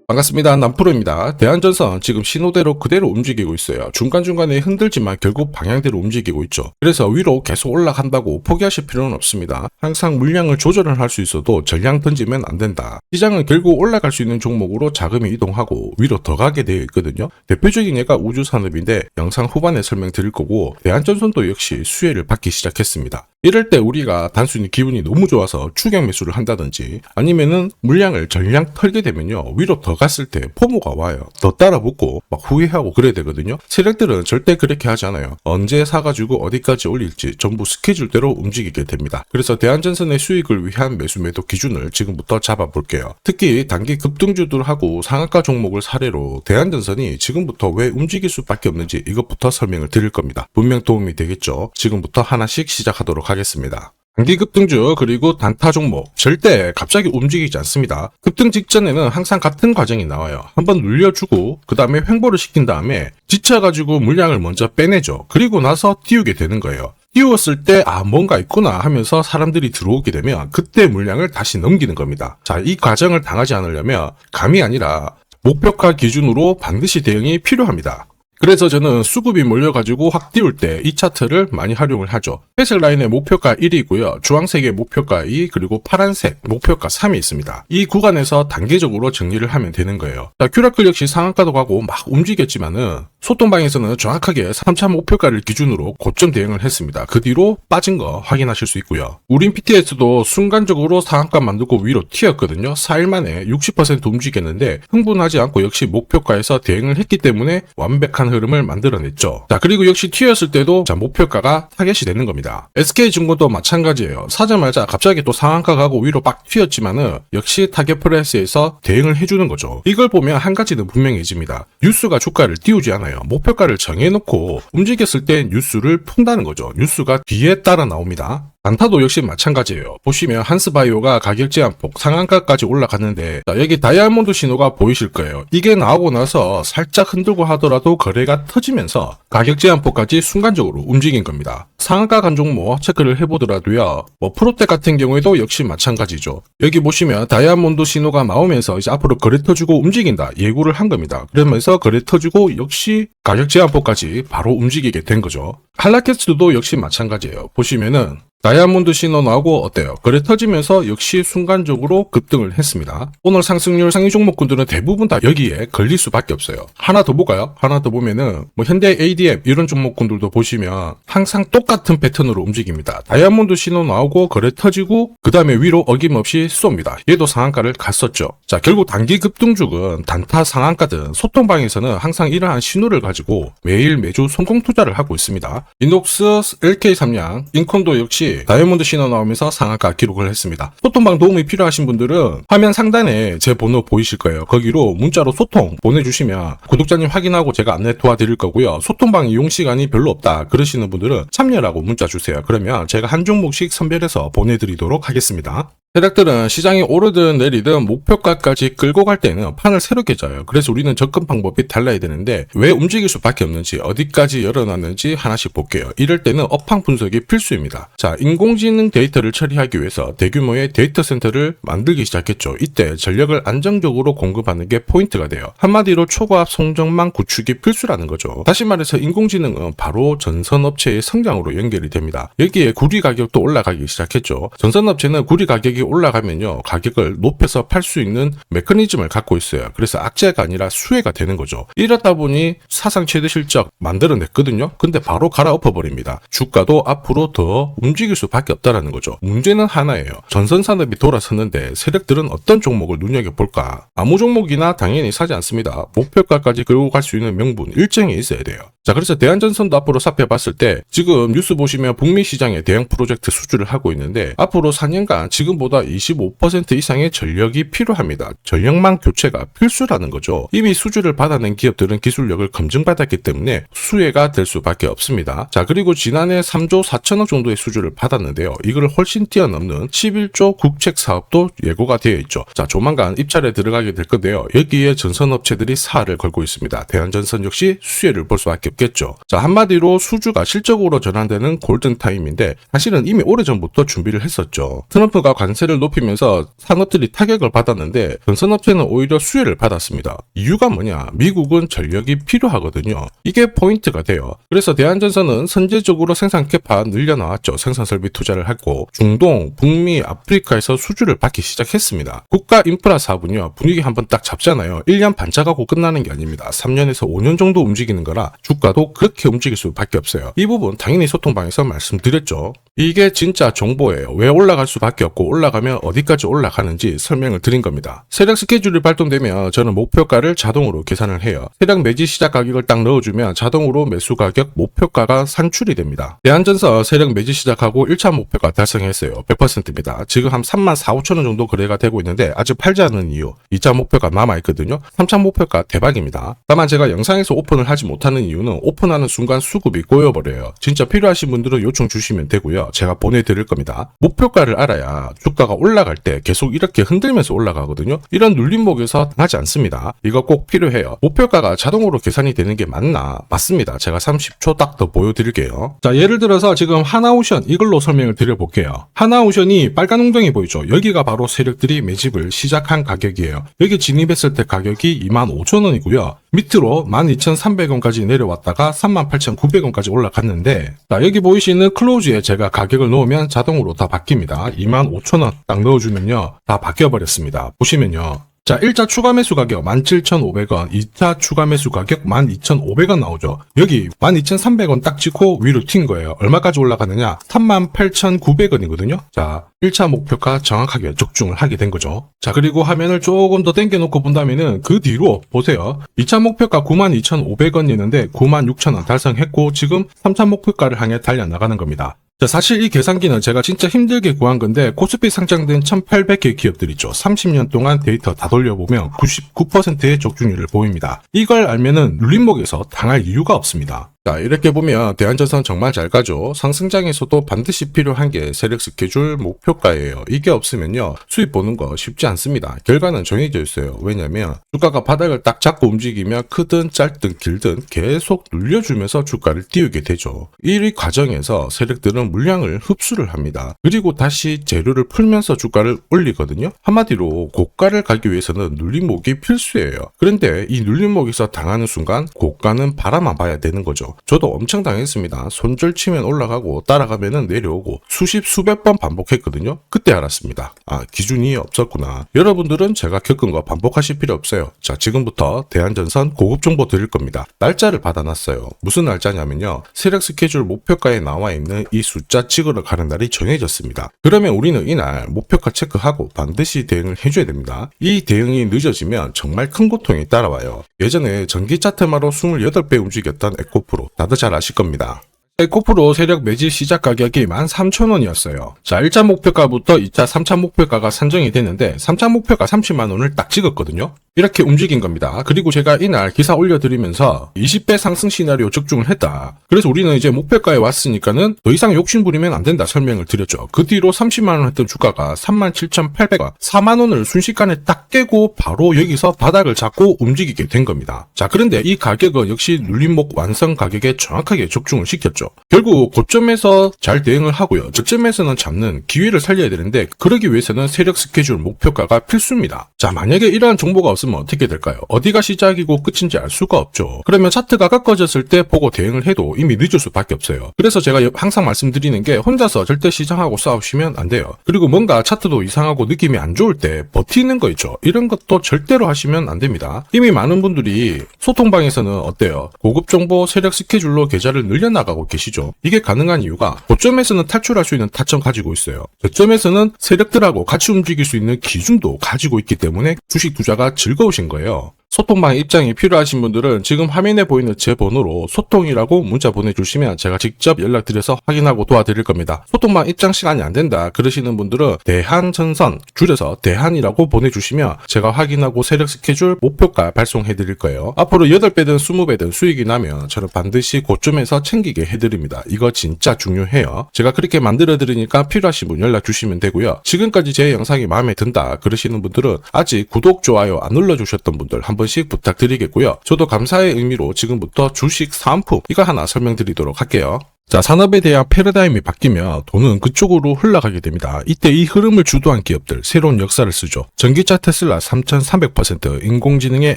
반갑습니다. 남프로입니다. 대한전선 지금 신호대로 그대로 움직이고 있어요. 중간중간에 흔들지만 결국 방향대로 움직이고 있죠. 그래서 위로 계속 올라간다고 포기하실 필요는 없습니다. 항상 물량을 조절을 할 수 있어도 전량 던지면 안 된다. 시장은 결국 올라갈 수 있는 종목으로 자금이 이동하고 위로 더 가게 되어 있거든요. 대표적인 예가 우주산업인데 영상 후반에 설명드릴 거고, 대한전선도 역시 수혜를 받기 시작했습니다. 이럴 때 우리가 단순히 기분이 너무 좋아서 추격 매수를 한다든지 아니면은 물량을 전량 털게 되면요, 위로 더 갔을 때 포모가 와요. 더 따라붙고 막 후회하고 그래야 되거든요. 세력들은 절대 그렇게 하지 않아요. 언제 사가지고 어디까지 올릴지 전부 스케줄대로 움직이게 됩니다. 그래서 대한전선의 수익을 위한 매수 매도 기준을 지금부터 잡아볼게요. 특히 단기 급등주들하고 상한가 종목을 사례로 대한전선이 지금부터 왜 움직일 수밖에 없는지 이것부터 설명을 드릴 겁니다. 분명 도움이 되겠죠. 지금부터 하나씩 시작하도록 하겠습니다. 단기 급등주 그리고 단타 종목 절대 갑자기 움직이지 않습니다. 급등 직전에는 항상 같은 과정이 나와요. 한번 눌려주고 그 다음에 횡보를 시킨 다음에 지쳐가지고 물량을 먼저 빼내죠. 그리고 나서 띄우게 되는 거예요. 띄웠을 때 뭔가 있구나 하면서 사람들이 들어오게 되면 그때 물량을 다시 넘기는 겁니다. 자, 이 과정을 당하지 않으려면 감이 아니라 목표가 기준으로 반드시 대응이 필요합니다. 그래서 저는 수급이 몰려가지고 확 띄울 때 이 차트를 많이 활용을 하죠. 회색 라인의 목표가 1이고요. 주황색의 목표가 2, 그리고 파란색 목표가 3이 있습니다. 이 구간에서 단계적으로 정리를 하면 되는 거예요. 자, 큐라클 역시 상한가도 가고 막 움직였지만은 소통방에서는 정확하게 3차 목표가를 기준으로 고점 대응을 했습니다. 그 뒤로 빠진 거 확인하실 수 있고요. 우린 PTS도 순간적으로 상한가 만들고 위로 튀었거든요. 4일 만에 60% 움직였는데 흥분하지 않고 역시 목표가에서 대응을 했기 때문에 완벽한 흐름을 만들어냈죠. 자, 그리고 역시 튀었을 때도 목표가가 타겟이 되는 겁니다. SK증권도 마찬가지예요. 사자마자 갑자기 또 상한가 가고 위로 막 튀었지만은 역시 타겟 프라이스에서 대응을 해주는 거죠. 이걸 보면 한 가지는 분명해집니다. 뉴스가 주가를 띄우지 않아요. 목표가를 정해놓고 움직였을 때 뉴스를 푼다는 거죠. 뉴스가 뒤에 따라 나옵니다. 단타도 역시 마찬가지예요. 보시면 한스바이오가 가격 제한폭 상한가까지 올라갔는데, 자, 여기 다이아몬드 신호가 보이실 거예요. 이게 나오고 나서 살짝 흔들고 하더라도 거래가 터지면서 가격 제한폭까지 순간적으로 움직인 겁니다. 상한가 간 종목 체크를 해보더라도요, 프로텍 같은 경우에도 역시 마찬가지죠. 여기 보시면 다이아몬드 신호가 나오면서 이제 앞으로 거래 터지고 움직인다 예고를 한 겁니다. 그러면서 거래 터지고 역시 가격 제한폭까지 바로 움직이게 된 거죠. 한라캐스트도 역시 마찬가지예요. 보시면은 다이아몬드 신호 나오고 어때요? 거래 터지면서 역시 순간적으로 급등을 했습니다. 오늘 상승률 상위 종목군들은 대부분 다 여기에 걸릴 수밖에 없어요. 하나 더 볼까요? 하나 더 보면은 현대 ADM 이런 종목군들도 보시면 항상 똑같은 패턴으로 움직입니다. 다이아몬드 신호 나오고 거래 터지고 그 다음에 위로 어김없이 쏩니다. 얘도 상한가를 갔었죠. 자, 결국 단기 급등주는 단타 상한가든 소통방에서는 항상 이러한 신호를 가지고 매일 매주 성공 투자를 하고 있습니다. 이녹스, LK삼양, 인콘도 역시 다이아몬드 신호 나오면서 상한가 기록을 했습니다. 소통방 도움이 필요하신 분들은 화면 상단에 제 번호 보이실 거예요. 거기로 문자로 소통 보내주시면 구독자님 확인하고 제가 안내 도와드릴 거고요. 소통방 이용 시간이 별로 없다 그러시는 분들은 참여라고 문자 주세요. 그러면 제가 한 종목씩 선별해서 보내드리도록 하겠습니다. 세력들은 시장이 오르든 내리든 목표가까지 끌고 갈 때는 판을 새롭게 짜요. 그래서 우리는 접근 방법이 달라야 되는데 왜 움직일 수밖에 없는지, 어디까지 열어놨는지 하나씩 볼게요. 이럴 때는 업황 분석이 필수입니다. 자, 인공지능 데이터를 처리하기 위해서 대규모의 데이터 센터를 만들기 시작했죠. 이때 전력을 안정적으로 공급하는 게 포인트가 돼요. 한마디로 초과압 송전망 구축이 필수라는 거죠. 다시 말해서 인공지능은 바로 전선업체의 성장으로 연결이 됩니다. 여기에 구리 가격도 올라가기 시작했죠. 전선업체는 구리 가격이 올라가면요, 가격을 높여서 팔 수 있는 메커니즘을 갖고 있어요. 그래서 악재가 아니라 수혜가 되는 거죠. 이렇다 보니 사상 최대 실적 만들어냈거든요. 근데 바로 갈아엎어 버립니다. 주가도 앞으로 더 움직일 수밖에 없다라는 거죠. 문제는 하나예요. 전선산업이 돌아섰는데 세력들은 어떤 종목을 눈여겨볼까? 아무 종목이나 당연히 사지 않습니다. 목표가까지 끌고 갈 수 있는 명분, 일정이 있어야 돼요. 자, 그래서 대한전선도 앞으로 살펴봤을 때 지금 뉴스 보시면 북미 시장에 대형 프로젝트 수주를 하고 있는데 앞으로 4년간 지금보다 25% 이상의 전력이 필요합니다. 전력망 교체가 필수라는 거죠. 이미 수주를 받아낸 기업들은 기술력을 검증받았기 때문에 수혜가 될 수밖에 없습니다. 자, 그리고 지난해 3조 4천억 정도의 수주를 받았는데요. 이걸 훨씬 뛰어넘는 11조 국책 사업도 예고가 되어 있죠. 자, 조만간 입찰에 들어가게 될 건데요. 여기에 전선업체들이 사활을 걸고 있습니다. 대한전선 역시 수혜를 볼 수밖에 없겠죠. 자, 한마디로 수주가 실적으로 전환되는 골든타임인데 사실은 이미 오래전부터 준비를 했었죠. 트럼프가 관세 관세를 높이면서 산업들이 타격을 받았는데 건설업체는 오히려 수혜를 받았습니다. 이유가 뭐냐? 미국은 전력이 필요하거든요. 이게 포인트가 돼요. 그래서 대한전선은 선제적으로 생산 캐파 늘려나왔죠. 생산 설비 투자를 했고 중동, 북미, 아프리카에서 수주를 받기 시작했습니다. 국가 인프라 사업은요. 분위기 한번 딱 잡잖아요. 1년 반짝하고 끝나는 게 아닙니다. 3년에서 5년 정도 움직이는 거라 주가도 그렇게 움직일 수밖에 없어요. 이 부분 당연히 소통방에서 말씀드렸죠. 이게 진짜 정보예요. 왜 올라갈 수밖에 없고 올라가면 어디까지 올라가는지 설명을 드린 겁니다. 세력 스케줄이 발동되면 저는 목표가를 자동으로 계산을 해요. 세력 매지 시작 가격을 딱 넣어주면 자동으로 매수 가격 목표가가 산출이 됩니다. 대한전선 세력 매지 시작하고 1차 목표가 달성했어요. 100%입니다. 지금 한 34,5천원 정도 거래가 되고 있는데 아직 팔지 않는 이유 2차 목표가 남아있거든요. 3차 목표가 대박입니다. 다만 제가 영상에서 오픈을 하지 못하는 이유는 오픈하는 순간 수급이 꼬여버려요. 진짜 필요하신 분들은 요청 주시면 되고요. 제가 보내드릴 겁니다. 목표가를 알아야 주가가 올라갈 때 계속 이렇게 흔들면서 올라가거든요. 이런 눌림목에서 당하지 않습니다. 이거 꼭 필요해요. 목표가가 자동으로 계산이 되는 게 맞나? 맞습니다. 제가 30초 딱 더 보여드릴게요. 자, 예를 들어서 지금 하나오션 이걸로 설명을 드려볼게요. 하나오션이 빨간 웅덩이 보이죠? 여기가 바로 세력들이 매집을 시작한 가격이에요. 여기 진입했을 때 가격이 25,000원이고요. 밑으로 12,300원까지 내려왔다가 38,900원까지 올라갔는데 자, 여기 보이시는 클로즈에 제가 가격을 넣으면 자동으로 다 바뀝니다. 25,000원 딱 넣어주면요. 다 바뀌어버렸습니다. 보시면요. 자, 1차 추가 매수 가격 17,500원, 2차 추가 매수 가격 12,500원 나오죠. 여기 12,300원 딱 찍고 위로 튄 거예요. 얼마까지 올라가느냐? 38,900원이거든요. 자, 1차 목표가 정확하게 적중을 하게 된 거죠. 자, 그리고 화면을 조금 더 당겨놓고 본다면은 그 뒤로 보세요. 2차 목표가 92,500원이었는데 96,000원 달성했고 지금 3차 목표가를 향해 달려나가는 겁니다. 자, 사실 이 계산기는 제가 진짜 힘들게 구한 건데 코스피 상장된 1800개 기업들 있죠. 30년 동안 데이터 다 돌려보면 99%의 적중률을 보입니다. 이걸 알면은 눌림목에서 당할 이유가 없습니다. 자, 이렇게 보면 대한전선 정말 잘 가죠. 상승장에서도 반드시 필요한 게 세력 스케줄 목표가예요. 이게 없으면요 수익 보는 거 쉽지 않습니다. 결과는 정해져 있어요. 왜냐면 주가가 바닥을 딱 잡고 움직이면 크든 짧든 길든 계속 눌려주면서 주가를 띄우게 되죠. 이 과정에서 세력들은 물량을 흡수를 합니다. 그리고 다시 재료를 풀면서 주가를 올리거든요. 한마디로 고가를 가기 위해서는 눌림목이 필수예요. 그런데 이 눌림목에서 당하는 순간 고가는 바라만 봐야 되는 거죠. 저도 엄청 당했습니다. 손절 치면 올라가고 따라가면은 내려오고 수백 번 반복했거든요. 그때 알았습니다. 아, 기준이 없었구나. 여러분들은 제가 겪은 거 반복하실 필요 없어요. 자, 지금부터 대한전선 고급 정보 드릴 겁니다. 날짜를 받아놨어요. 무슨 날짜냐면요. 세력 스케줄 목표가에 나와 있는 이 숫자 찍으러 가는 날이 정해졌습니다. 그러면 우리는 이날 목표가 체크하고 반드시 대응을 해줘야 됩니다. 이 대응이 늦어지면 정말 큰 고통이 따라와요. 예전에 전기차 테마로 28배 움직였던 에코프로 다들 잘 아실 겁니다. 에코프로 세력 매집 시작 가격이 13,000원이었어요. 자, 1차 목표가부터 2차, 3차 목표가가 산정이 됐는데 3차 목표가 30만원을 딱 찍었거든요. 이렇게 움직인 겁니다. 그리고 제가 이날 기사 올려드리면서 20배 상승 시나리오 적중을 했다. 그래서 우리는 이제 목표가에 왔으니까는 더 이상 욕심 부리면 안 된다 설명을 드렸죠. 그 뒤로 30만원 했던 주가가 37,800원, 4만원을 순식간에 딱 깨고 바로 여기서 바닥을 잡고 움직이게 된 겁니다. 자, 그런데 이 가격은 역시 눌림목 완성 가격에 정확하게 적중을 시켰죠. 결국 고점에서 잘 대응을 하고요. 저점에서는 잡는 기회를 살려야 되는데 그러기 위해서는 세력 스케줄 목표가가 필수입니다. 자, 만약에 이러한 정보가 없으면 어떻게 될까요? 어디가 시작이고 끝인지 알 수가 없죠. 그러면 차트가 꺾어졌을 때 보고 대응을 해도 이미 늦을 수밖에 없어요. 그래서 제가 항상 말씀드리는 게 혼자서 절대 시장하고 싸우시면 안 돼요. 그리고 뭔가 차트도 이상하고 느낌이 안 좋을 때 버티는 거 있죠. 이런 것도 절대로 하시면 안 됩니다. 이미 많은 분들이 소통방에서는 어때요? 고급 정보 세력 스케줄로 계좌를 늘려나가고 계시죠. 이게 가능한 이유가 고점에서는 탈출할 수 있는 타점 가지고 있어요. 저점에서는 세력들하고 같이 움직일 수 있는 기준도 가지고 있기 때문에 주식 투자가 즐거우신 거예요. 소통방 입장이 필요하신 분들은 지금 화면에 보이는 제 번호로 소통이라고 문자 보내주시면 제가 직접 연락드려서 확인하고 도와드릴 겁니다. 소통방 입장 시간이 안 된다 그러시는 분들은 대한전선 줄여서 대한이라고 보내주시면 제가 확인하고 세력 스케줄 목표가 발송해드릴 거예요. 앞으로 8배든 20배든 수익이 나면 저는 반드시 고점에서 챙기게 해드립니다. 이거 진짜 중요해요. 제가 그렇게 만들어드리니까 필요하신 분 연락 주시면 되고요. 지금까지 제 영상이 마음에 든다 그러시는 분들은 아직 구독, 좋아요 안 눌러주셨던 분들 한 번씩 부탁드리겠고요. 저도 감사의 의미로 지금부터 주식 사은품 이거 하나 설명드리도록 할게요. 자, 산업에 대한 패러다임이 바뀌면 돈은 그쪽으로 흘러가게 됩니다. 이때 이 흐름을 주도한 기업들 새로운 역사를 쓰죠. 전기차 테슬라 3,300%, 인공지능의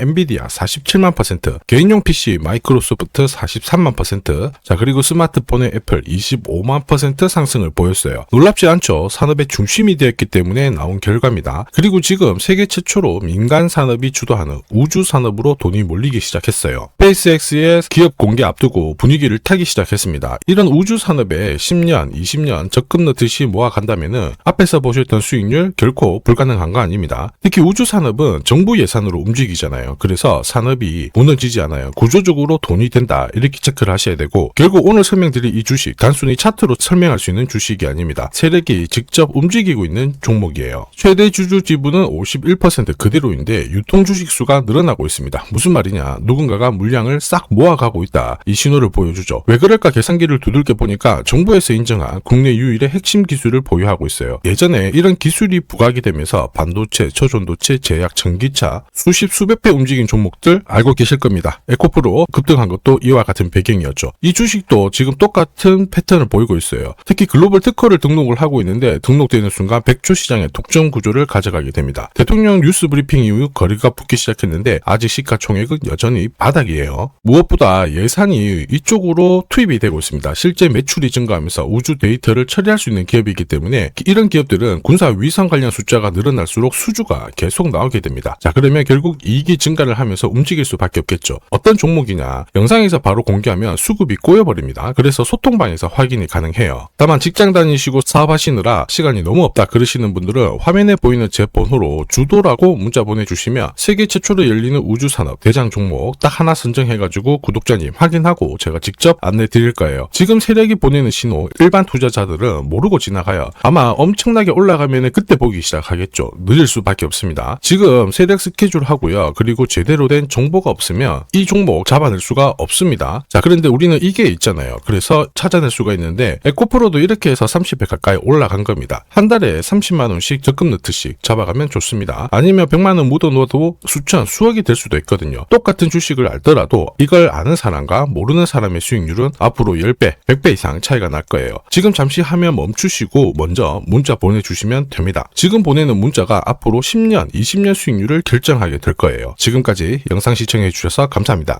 엔비디아 47만 %, 개인용 PC 마이크로소프트 43만 %, 자 그리고 스마트폰의 애플 25만 % 상승을 보였어요. 놀랍지 않죠? 산업의 중심이 되었기 때문에 나온 결과입니다. 그리고 지금 세계 최초로 민간 산업이 주도하는 우주 산업으로 돈이 몰리기 시작했어요. 스페이스X의 기업 공개 앞두고 분위기를 타기 시작했습니다. 이런 우주 산업에 10년, 20년 적금 넣듯이 모아간다면은 앞에서 보셨던 수익률 결코 불가능한 거 아닙니다. 특히 우주 산업은 정부 예산으로 움직이잖아요. 그래서 산업이 무너지지 않아요. 구조적으로 돈이 된다. 이렇게 체크를 하셔야 되고, 결국 오늘 설명드릴 이 주식 단순히 차트로 설명할 수 있는 주식이 아닙니다. 세력이 직접 움직이고 있는 종목이에요. 최대 주주 지분은 51% 그대로인데 유통 주식 수가 늘어나고 있습니다. 무슨 말이냐? 누군가가 물량을 싹 모아가고 있다. 이 신호를 보여주죠. 왜 그럴까 계산기를 두들겨 보니까 정부에서 인정한 국내 유일의 핵심 기술을 보유하고 있어요. 예전에 이런 기술이 부각이 되면서 반도체, 저전도체, 제약, 전기차 수십 수백 배 움직인 종목들 알고 계실 겁니다. 에코프로 급등한 것도 이와 같은 배경이었죠. 이 주식도 지금 똑같은 패턴을 보이고 있어요. 특히 글로벌 특허를 등록을 하고 있는데 등록되는 순간 100조 시장의 독점 구조를 가져가게 됩니다. 대통령 뉴스 브리핑 이후 거리가 붙기 시작했는데 아직 시가총액은 여전히 바닥이에요. 무엇보다 예산이 이쪽으로 투입이 되고 있습니다. 실제 매출이 증가하면서 우주 데이터를 처리할 수 있는 기업이기 때문에 이런 기업들은 군사 위성 관련 숫자가 늘어날수록 수주가 계속 나오게 됩니다. 자, 그러면 결국 이익이 증가를 하면서 움직일 수밖에 없겠죠. 어떤 종목이냐? 영상에서 바로 공개하면 수급이 꼬여버립니다. 그래서 소통방에서 확인이 가능해요. 다만 직장 다니시고 사업하시느라 시간이 너무 없다 그러시는 분들은 화면에 보이는 제 번호로 주도라고 문자 보내주시면 세계 최초로 열리는 우주산업 대장 종목 딱 하나 선정해가지고 구독자님 확인하고 제가 직접 안내 드릴 거예요. 지금 세력이 보내는 신호 일반 투자자들은 모르고 지나가요. 아마 엄청나게 올라가면 그때 보기 시작하겠죠. 늦을 수밖에 없습니다. 지금 세력 스케줄 하고요. 그리고 제대로 된 정보가 없으면 이 종목 잡아낼 수가 없습니다. 자, 그런데 우리는 이게 있잖아요. 그래서 찾아낼 수가 있는데 에코프로도 이렇게 해서 30배 가까이 올라간 겁니다. 한 달에 30만 원씩 적금 넣듯이 잡아가면 좋습니다. 아니면 100만 원 묻어놓아도 수천, 수억이 될 수도 있거든요. 똑같은 주식을 알더라도 이걸 아는 사람과 모르는 사람의 수익률은 앞으로 10배, 100배 이상 차이가 날 거예요. 지금 잠시 화면 멈추시고 먼저 문자 보내주시면 됩니다. 지금 보내는 문자가 앞으로 10년, 20년 수익률을 결정하게 될 거예요. 지금까지 영상 시청해 주셔서 감사합니다.